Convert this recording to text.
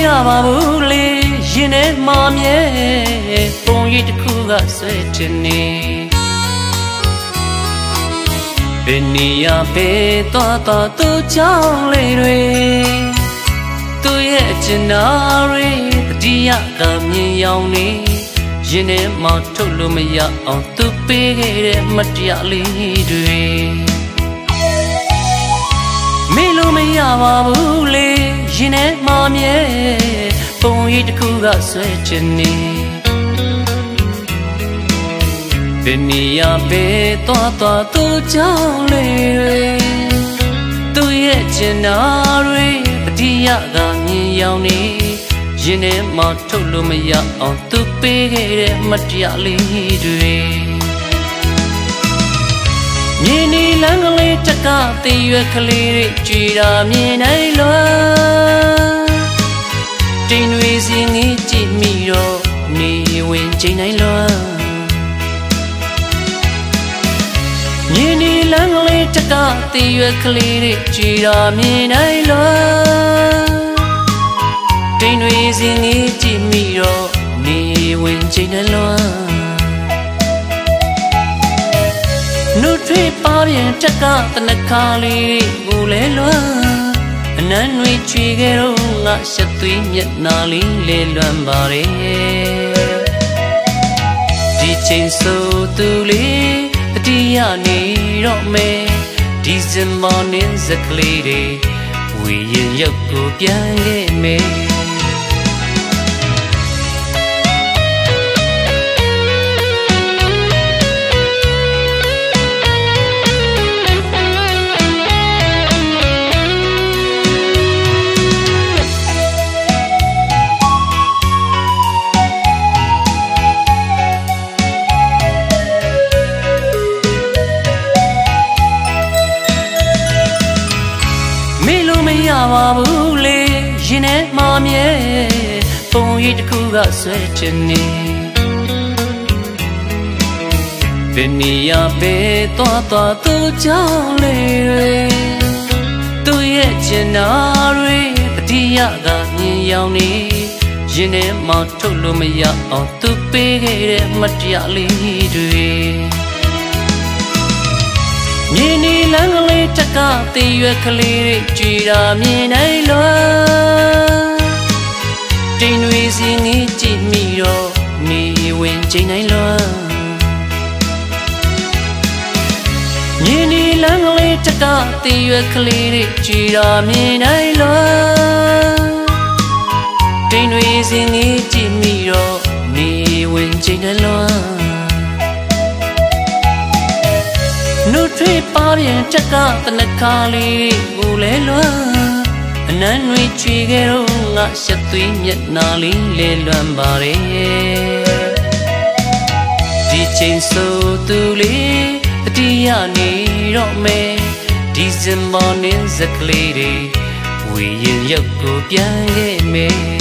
ya babule yine mamye pongi tkuga swetini beniya pe ta tu chang le rwe tu ye china rwe tdiya ka myin yaung ni yine ma thuk lu ma ya aung tu pe ge de matya li rwe me lu ma ya babule yine mamye pongi tkuga swetini beniya pe ta tu chang le tu ye china rwe tdiya ka myin yaung ni yine ma thuk lu ma ya aung tu pe ge de matya li rweမြင်းနီလန်းကလေးတက်ကတည်ရွယ်ကလေးတွေကြည်တာမြင်နိုင်လွယ်တင်းတွေစီငေးကြည့်မိတော့နေဝင်ချိန်နိုင်လွယ်မြင်းနီလန်းကလေးတက်ကတည်ရွယ်ကလေးတွေကြည်တာမြင်နိုင်လွယ်တင်းတွေစီငေးကြည့်မိတော့နေဝင်ချိန်နိုင်လွယ်နုထွေးပါပြန်တက်ကတနခါလေးကိုလဲလွမ်းအနမ်းတွေချွေခဲ့တော့ငါရှက်သွေးမျက်နာလေးလဲလွမ်းပါတယ်ဒီချိန်ဆိုသူလေးတတိယနေတော့မယ်ဒီဇင်ဘာနေ့စကလေးတွေဝေရင်ရုပ်ကိုပြန်ခဲ့မယ်ရပါဘူးလေရင်ထဲမှာမြဲပုံရိပ်တစ်ခုကဆွဲချင်နေဘယ်နေရာပဲသွားသူကြောင့်လေသူရဲ့ချင်နာတွေတတိယကမြင်ရောက်နေရင်ထဲမှာထုတ်လို့မရအောင်သူပေးခဲ့တဲ့မတရားလေးတွေမြင်းနီလန်းကလေးတက်ကတည်ရွယ်ကလေးတွေကြည်တာမြင်နိုင်လွယ်တင်းတွေစီငေးကြည့်မိတော့နေဝင်ချိန်နိုင်လွယ်မြင်းနီလန်းကလေးတက်ကတည်ရွယ်ကလေးတွေကြည်တာမြင်နိုင်လွယ်တင်းတွေစီငေးကြည့်မိတော့နေဝင်ချိန်နိုင်လွယ်နုထွေးပါပြန်တက်ကတနခါလေးကိုလဲလွမ်းအနမ်းတွေချွေခဲ့တော့ငါရှက်သွေးမျက်နာလေးလဲလွမ်းပါတယ်ဒီချိန်ဆိုသူလေးတတိယနေတော့မယ်ဒီဇင်ဘာနေ့စကလေးတွေဝေရင်ရုပ်ကိုပြန်ခဲ့မယ်